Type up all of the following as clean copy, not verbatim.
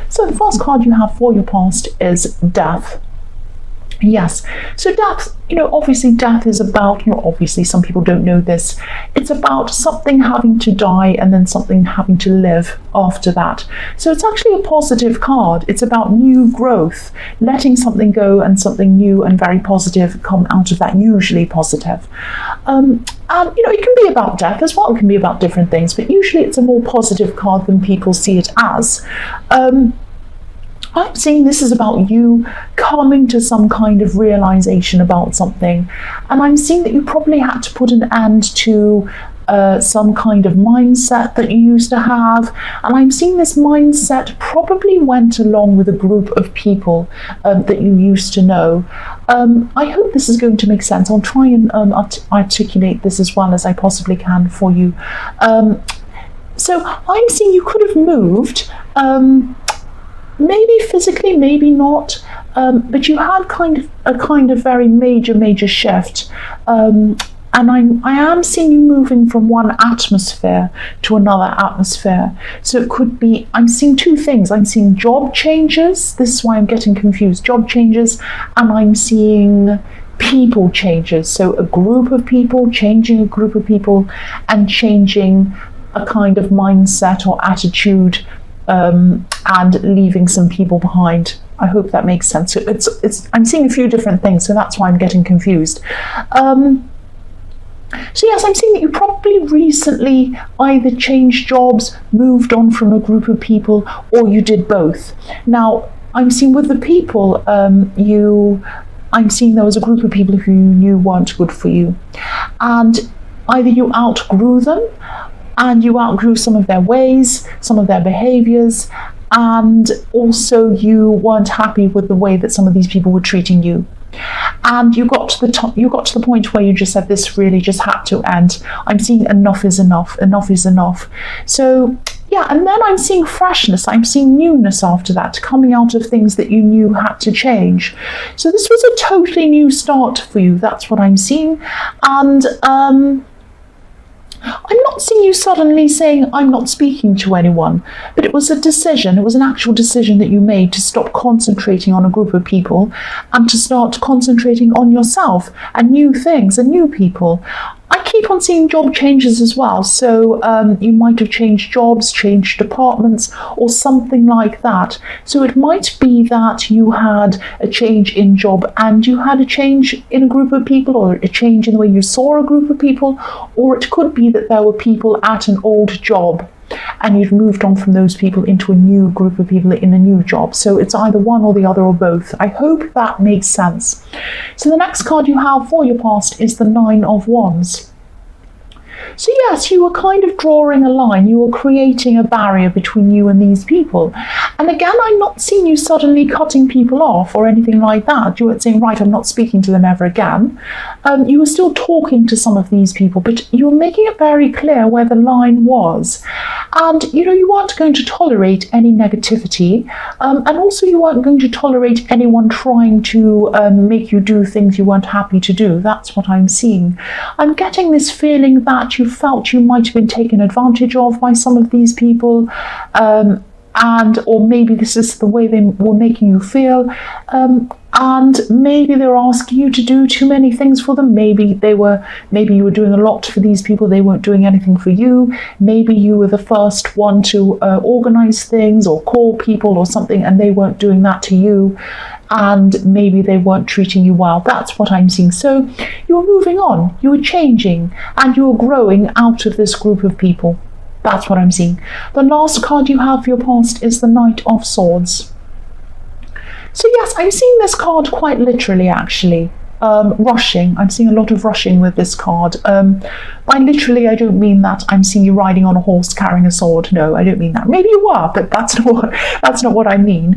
So the first card you have for your past is death. Yes, so death, obviously death is about, obviously some people don't know this, it's about something having to die and then something having to live after that. So it's actually a positive card. It's about new growth, letting something go and something new and very positive come out of that, usually positive. And, it can be about death as well, it can be about different things, but usually it's a more positive card than people see it as. I'm seeing this is about you coming to some kind of realization about something, and I'm seeing that you probably had to put an end to some kind of mindset that you used to have, and I'm seeing this mindset probably went along with a group of people that you used to know. I hope this is going to make sense. I'll try and articulate this as well as I possibly can for you. So I'm seeing you could have moved, maybe physically, maybe not, but you had a kind of very major shift, and I am seeing you moving from one atmosphere to another atmosphere. So it could be, I'm seeing two things. I'm seeing job changes. This is why I'm getting confused. Job changes, and I'm seeing people changes. So a group of people, changing a group of people, and changing a kind of mindset or attitude, and leaving some people behind. I hope that makes sense. So I'm seeing a few different things, so that's why I'm getting confused. So yes, I'm seeing that you probably recently either changed jobs, moved on from a group of people, or you did both. Now, I'm seeing with the people, I'm seeing there was a group of people who you knew weren't good for you, and either you outgrew them, and you outgrew some of their ways, some of their behaviours, and also you weren't happy with the way that some of these people were treating you. And you got to the point where you just said, this really just had to end. I'm seeing enough is enough, enough is enough. So yeah, and then I'm seeing freshness, I'm seeing newness after that, coming out of things that you knew had to change. So this was a totally new start for you, that's what I'm seeing. And I'm not seeing you suddenly saying, I'm not speaking to anyone, but it was a decision, it was an actual decision that you made to stop concentrating on a group of people and to start concentrating on yourself and new things and new people. I keep on seeing job changes as well, so you might have changed jobs, changed departments, or something like that. So it might be that you had a change in job and you had a change in a group of people, or a change in the way you saw a group of people, or it could be that there were people at an old job and you've moved on from those people into a new group of people in a new job. So it's either one or the other or both. I hope that makes sense. So the next card you have for your past is the Nine of Wands. So yes, you were kind of drawing a line, you were creating a barrier between you and these people. And again, I'm not seeing you suddenly cutting people off or anything like that. You weren't saying, right, I'm not speaking to them ever again. You were still talking to some of these people, but you were making it very clear where the line was. And, you weren't going to tolerate any negativity. And also you weren't going to tolerate anyone trying to make you do things you weren't happy to do. That's what I'm seeing. I'm getting this feeling that you felt you might have been taken advantage of by some of these people, or maybe this is the way they were making you feel, and maybe they were asking you to do too many things for them. Maybe you were doing a lot for these people, they weren't doing anything for you. Maybe you were the first one to organize things or call people or something, and they weren't doing that to you. And maybe they weren't treating you well. That's what I'm seeing. So you were moving on, you were changing, and you were growing out of this group of people. That's what I'm seeing. The last card you have for your past is the Knight of Swords. So yes, I'm seeing this card quite literally, actually. Rushing. I'm seeing a lot of rushing with this card. By literally, I don't mean that I'm seeing you riding on a horse carrying a sword. No, I don't mean that. Maybe you were, but that's not what I mean.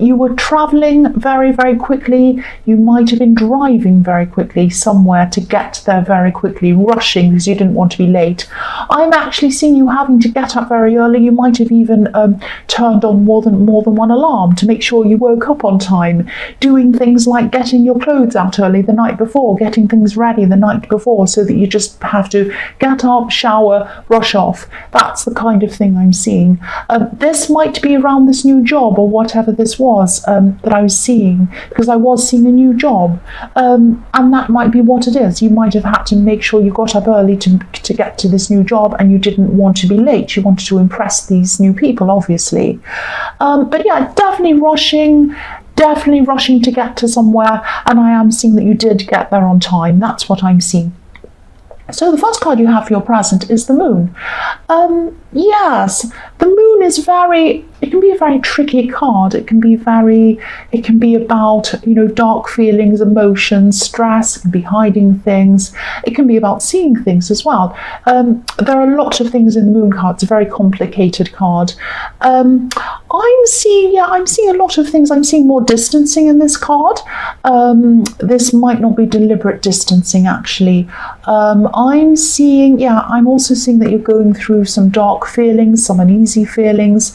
You were traveling very, very quickly. You might have been driving very quickly somewhere to get there very quickly, rushing because you didn't want to be late. I'm actually seeing you having to get up very early. You might have even turned on more than one alarm to make sure you woke up on time, doing things like getting your clothes out early the night before, getting things ready the night before so that you just have to get up, shower, rush off. That's the kind of thing I'm seeing. This might be around this new job or whatever this was that I was seeing, because I was seeing a new job. And that might be what it is. You might have had to make sure you got up early to get to this new job, and you didn't want to be late. You wanted to impress these new people, obviously. But yeah, definitely rushing to get to somewhere, and I am seeing that you did get there on time. That's what I'm seeing. So the first card you have for your present is the moon. Yes, the moon is it can be a very tricky card. It can be about, dark feelings, emotions, stress. It can be hiding things. It can be about seeing things as well. There are a lot of things in the moon card. It's a very complicated card. I'm seeing a lot of things. I'm seeing more distancing in this card. This might not be deliberate distancing, actually. I'm also seeing that you're going through some dark feelings, some uneasy feelings.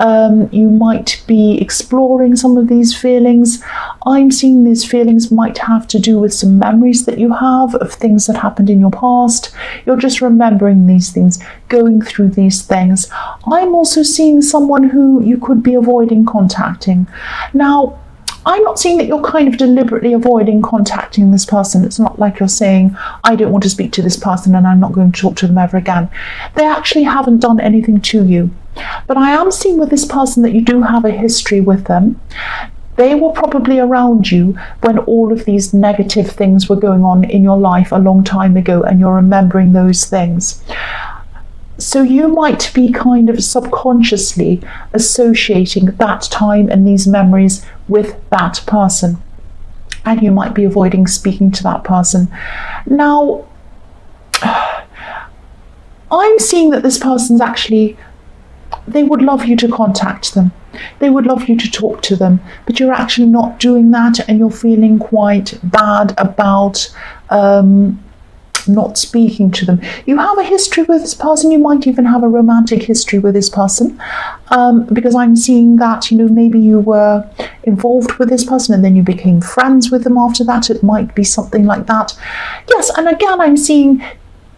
You might be exploring some of these feelings. I'm seeing these feelings might have to do with some memories that you have of things that happened in your past. You're just remembering these things, going through these things. I'm also seeing someone who you could be avoiding contacting. Now, I'm not seeing that you're kind of deliberately avoiding contacting this person. It's not like you're saying, I don't want to speak to this person and I'm not going to talk to them ever again. They actually haven't done anything to you. But I am seeing with this person that you do have a history with them. They were probably around you when all of these negative things were going on in your life a long time ago, and you're remembering those things. So you might be kind of subconsciously associating that time and these memories with that person, and you might be avoiding speaking to that person. Now, I'm seeing that this person's actually, they would love you to contact them. They would love you to talk to them, but you're actually not doing that, and you're feeling quite bad about not speaking to them. You have a history with this person. You might even have a romantic history with this person, because I'm seeing that, maybe you were involved with this person and then you became friends with them after that. It might be something like that. Yes, and again, I'm seeing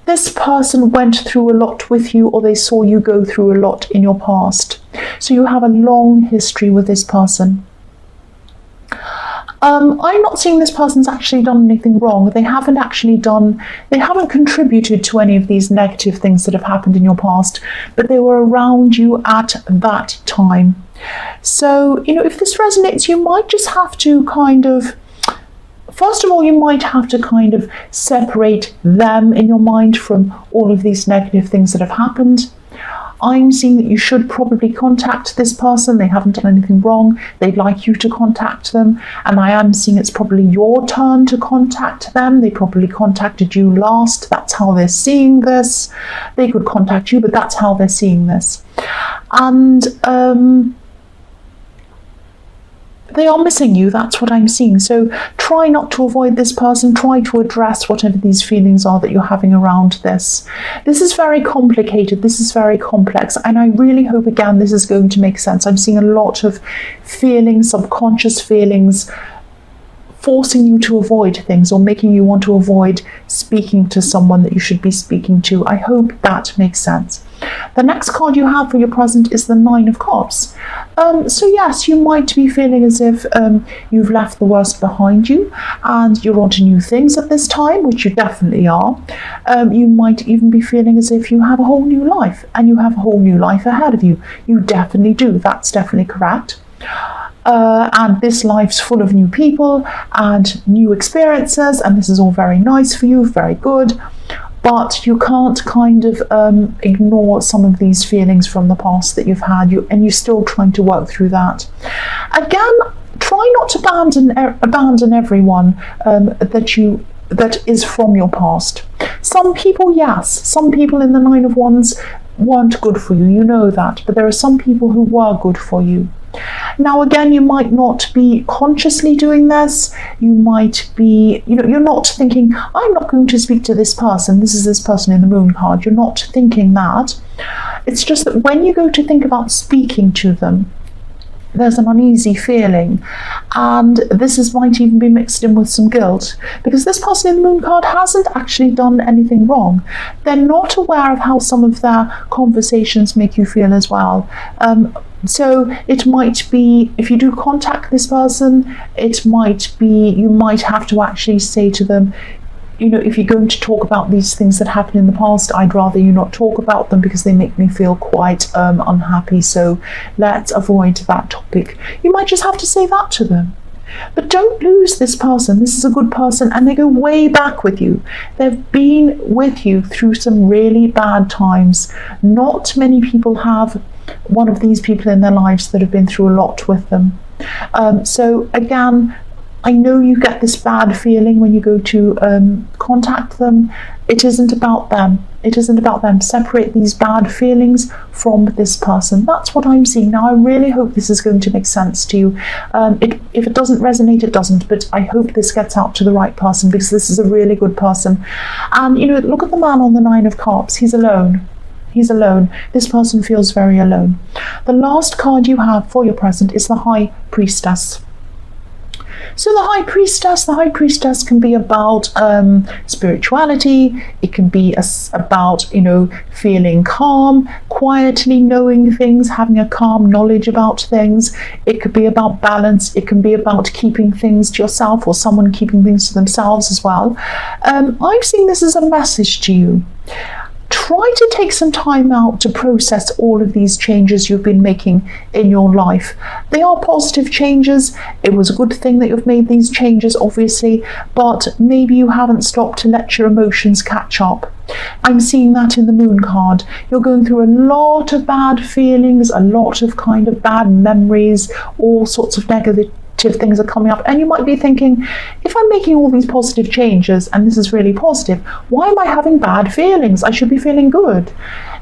this person went through a lot with you, or they saw you go through a lot in your past. So you have a long history with this person. I'm not seeing this person's actually done anything wrong. They haven't contributed to any of these negative things that have happened in your past, but they were around you at that time. So, if this resonates, you might just have to first of all, you might have to kind of separate them in your mind from all of these negative things that have happened. I'm seeing that you should probably contact this person. They haven't done anything wrong. They'd like you to contact them. And I am seeing it's probably your turn to contact them. They probably contacted you last. That's how they're seeing this. They could contact you, but that's how they're seeing this. And they are missing you. That's what I'm seeing. So try not to avoid this person. Try to address whatever these feelings are that you're having around this. This is very complicated. This is very complex. And I really hope, again, this is going to make sense. I'm seeing a lot of feelings, subconscious feelings, forcing you to avoid things or making you want to avoid speaking to someone that you should be speaking to. I hope that makes sense. The next card you have for your present is the Nine of Cups. So yes, you might be feeling as if you've left the worst behind you and you're on to new things at this time, which you definitely are. You might even be feeling as if you have a whole new life, and you have a whole new life ahead of you. You definitely do. That's definitely correct. And this life's full of new people and new experiences, and this is all very nice for you, very good. But you can't kind of ignore some of these feelings from the past that you've had, and you're still trying to work through that. Again, try not to abandon everyone that is from your past. Some people, yes, some people in the Nine of Wands weren't good for you, you know that, but there are some people who were good for you. Now, again, you might not be consciously doing this. You might be, you're not thinking, I'm not going to speak to this person. This is this person in the Moon card. You're not thinking that. It's just that when you go to think about speaking to them, there's an uneasy feeling, and might even be mixed in with some guilt, because this person in the moon card hasn't actually done anything wrong. They're not aware of how some of their conversations make you feel as well. So it might be, if you do contact this person, it might be, you might have to actually say to them, you know, if you're going to talk about these things that happened in the past, I'd rather you not talk about them because they make me feel quite unhappy. So let's avoid that topic. You might just have to say that to them. But don't lose this person. This is a good person, and they go way back with you. They've been with you through some really bad times. Not many people have one of these people in their lives that have been through a lot with them. So again, I know you get this bad feeling when you go to contact them. It isn't about them. It isn't about them. Separate these bad feelings from this person. That's what I'm seeing. Now, I really hope this is going to make sense to you. If it doesn't resonate, it doesn't. But I hope this gets out to the right person, because this is a really good person. And, you know, look at the man on the 9 of Cups. He's alone. He's alone. This person feels very alone. The last card you have for your present is the High Priestess. So the High Priestess can be about spirituality. It can be about, you know, feeling calm, quietly knowing things, having a calm knowledge about things. It could be about balance. It can be about keeping things to yourself, or someone keeping things to themselves as well. I've seen this as a message to you. Try to take some time out to process all of these changes you've been making in your life. They are positive changes. It was a good thing that you've made these changes, obviously, but maybe you haven't stopped to let your emotions catch up. I'm seeing that in the Moon card. You're going through a lot of bad feelings, a lot of kind of bad memories, all sorts of negative things are coming up, and you might be thinking, if I'm making all these positive changes and this is really positive, why am I having bad feelings? I should be feeling good.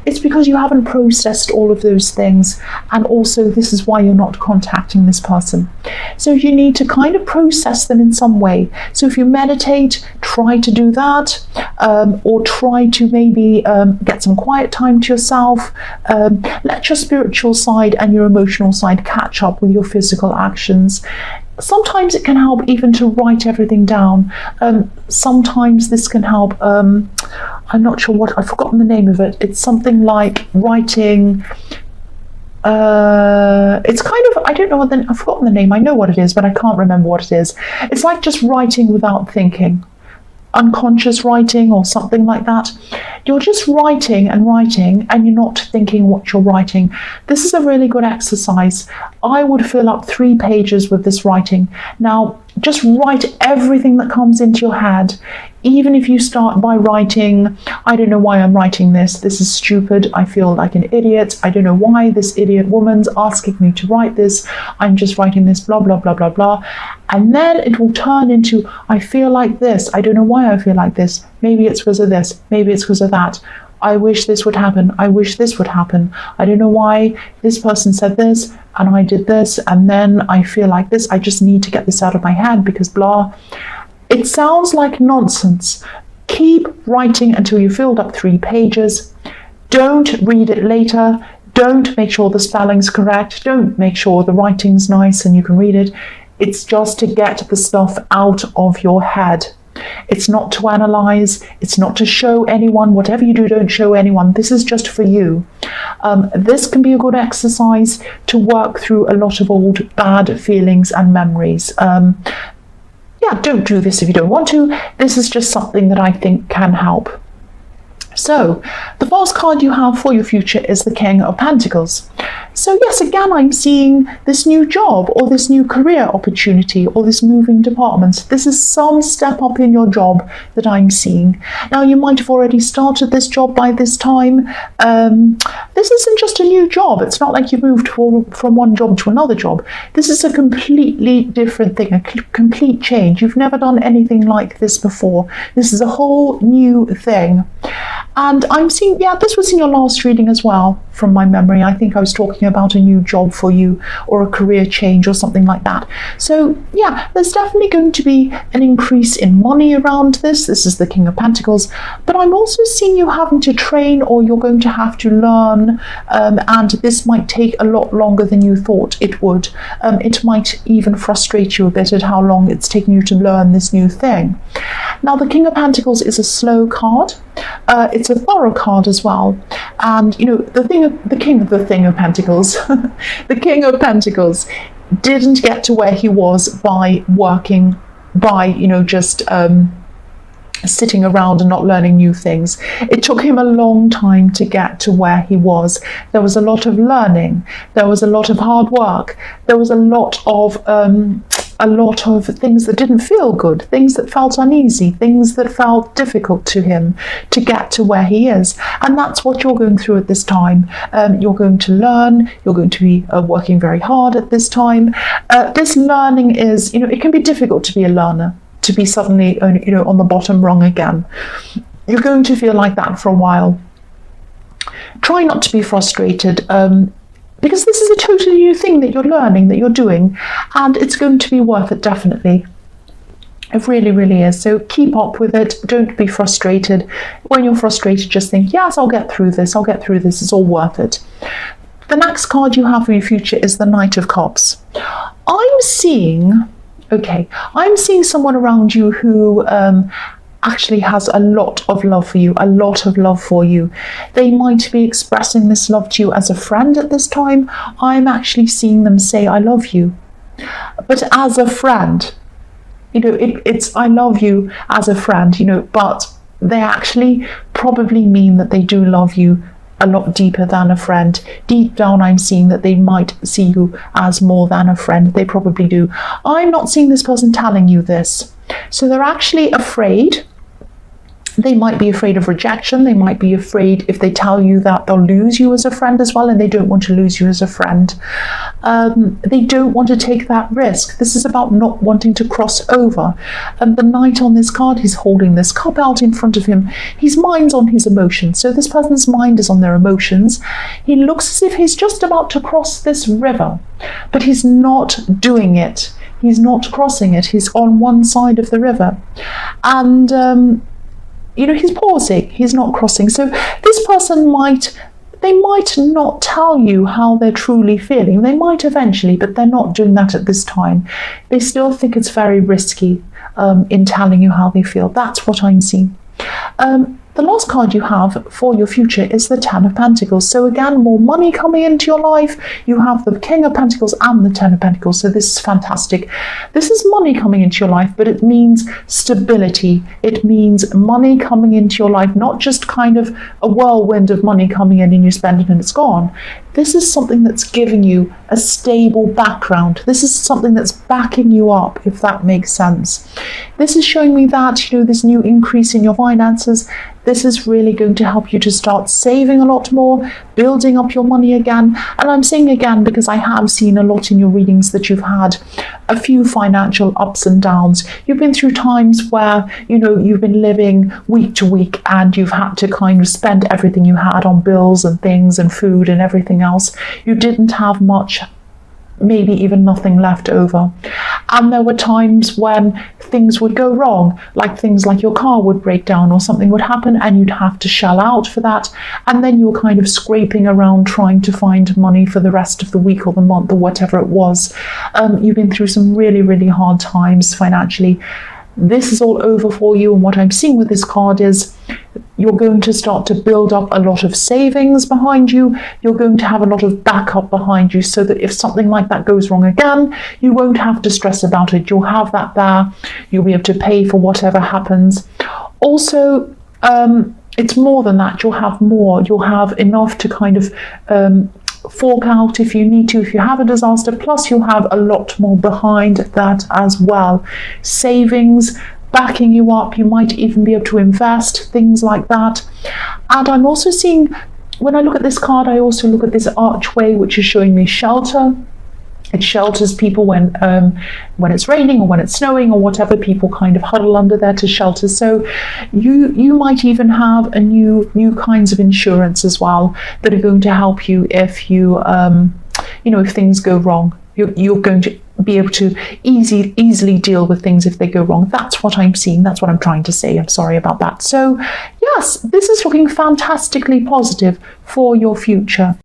It's because you haven't processed all of those things, and also this is why you're not contacting this person. So you need to kind of process them in some way. So if you meditate, try to do that, or try to maybe get some quiet time to yourself. Let your spiritual side and your emotional side catch up with your physical actions. Sometimes it can help even to write everything down. Sometimes this can help, I'm not sure what, I've forgotten the name of it. It's something like writing, it's kind of, I don't know what I've forgotten the name. I know what it is, but I can't remember what it is. It's like just writing without thinking. Unconscious writing or something like that. You're just writing and you're not thinking what you're writing. This is a really good exercise. I would fill up 3 pages with this writing. Now, just write everything that comes into your head. Even if you start by writing, I don't know why I'm writing this. This is stupid. I feel like an idiot. I don't know why this idiot woman's asking me to write this. I'm just writing this, blah, blah, blah, blah, blah. And then it will turn into, I feel like this. I don't know why I feel like this. Maybe it's because of this. Maybe it's because of that. I wish this would happen. I wish this would happen. I don't know why this person said this and I did this, and then I feel like this. I just need to get this out of my head because blah. It sounds like nonsense. Keep writing until you filled up 3 pages. Don't read it later. Don't make sure the spelling's correct. Don't make sure the writing's nice and you can read it. It's just to get the stuff out of your head. It's not to analyze. It's not to show anyone. Whatever you do, don't show anyone. This is just for you. This can be a good exercise to work through a lot of old bad feelings and memories. Yeah, don't do this if you don't want to. This is just something that I think can help. So, the first card you have for your future is the King of Pentacles. So yes, again, I'm seeing this new job or this new career opportunity or this moving department. This is some step up in your job that I'm seeing. Now, you might have already started this job by this time. This isn't just a new job. It's not like you've moved from one job to another job. This is a completely different thing, a complete change. You've never done anything like this before. This is a whole new thing. And I'm seeing, yeah, this was in your last reading as well, from my memory. I think I was talking about a new job for you or a career change or something like that. So yeah, there's definitely going to be an increase in money around this. This is the King of Pentacles. But I'm also seeing you having to train, or you're going to have to learn, and this might take a lot longer than you thought it would. It might even frustrate you a bit at how long it's taking you to learn this new thing. Now, the King of Pentacles is a slow card. It's a thorough card as well. And, you know, the King of Pentacles, the King of Pentacles didn't get to where he was by working, by, you know, just sitting around and not learning new things. It took him a long time to get to where he was. There was a lot of learning. There was a lot of hard work. There was a lot of things that didn't feel good, things that felt uneasy, things that felt difficult to him to get to where he is. And that's what you're going through at this time. You're going to learn, you're going to be working very hard at this time. This learning is, you know, it can be difficult to be a learner, to be suddenly, you know, on the bottom rung again. You're going to feel like that for a while. Try not to be frustrated, because this is a totally new thing that you're learning, that you're doing, and it's going to be worth it, definitely. It really, really is. So keep up with it. Don't be frustrated. When you're frustrated, just think, yes, I'll get through this. I'll get through this. It's all worth it. The next card you have for your future is the Knight of Cups. I'm seeing someone around you who actually has a lot of love for you, They might be expressing this love to you as a friend at this time. I'm actually seeing them say, I love you. But as a friend, you know, it's I love you as a friend, you know, but they actually probably mean that they do love you a lot deeper than a friend. Deep down, I'm seeing that they might see you as more than a friend. They probably do. I'm not seeing this person telling you this. So they're actually afraid. They might be afraid of rejection. They might be afraid if they tell you that they'll lose you as a friend as well, and they don't want to lose you as a friend. They don't want to take that risk. This is about not wanting to cross over. And the Knight on this card, he's holding this cup out in front of him. His mind's on his emotions. So this person's mind is on their emotions. He looks as if he's just about to cross this river, but he's not doing it. He's not crossing it. He's on one side of the river. And you know, he's pausing, he's not crossing. So this person might not tell you how they're truly feeling. They might eventually, but they're not doing that at this time. They still think it's very risky in telling you how they feel. That's what I'm seeing. The last card you have for your future is the Ten of Pentacles. So again, more money coming into your life. You have the King of Pentacles and the Ten of Pentacles. So this is fantastic. This is money coming into your life, but it means stability. It means money coming into your life, not just kind of a whirlwind of money coming in and you spend it and it's gone. This is something that's giving you a stable background. This is something that's backing you up, if that makes sense. This is showing me that, you know, this new increase in your finances, this is really going to help you to start saving a lot more, building up your money again. And I'm saying again because I have seen a lot in your readings that you've had a few financial ups and downs. You've been through times where, you know, you've been living week to week and you've had to kind of spend everything you had on bills and things and food and everything else. You didn't have much, maybe even nothing left over. And there were times when things would go wrong, like things like your car would break down or something would happen and you'd have to shell out for that. And then you were kind of scraping around trying to find money for the rest of the week or the month or whatever it was. You've been through some really, really hard times financially. This is all over for you, and what I'm seeing with this card is you're going to start to build up a lot of savings behind you. You're going to have a lot of backup behind you so that if something like that goes wrong again, you won't have to stress about it. You'll have that there. You'll be able to pay for whatever happens. Also, it's more than that. You'll have more. You'll have enough to kind of fork out if you need to, if you have a disaster, plus you'll have a lot more behind that as well. Savings backing you up. You might even be able to invest, things like that. And I'm also seeing, when I look at this card, I also look at this archway, which is showing me shelter. It shelters people when it's raining or when it's snowing or whatever. People kind of huddle under there to shelter. So you might even have a new kinds of insurance as well that are going to help you if if things go wrong. You're going to be able to easily deal with things if they go wrong. That's what I'm seeing. That's what I'm trying to say. I'm sorry about that. So yes, this is looking fantastically positive for your future.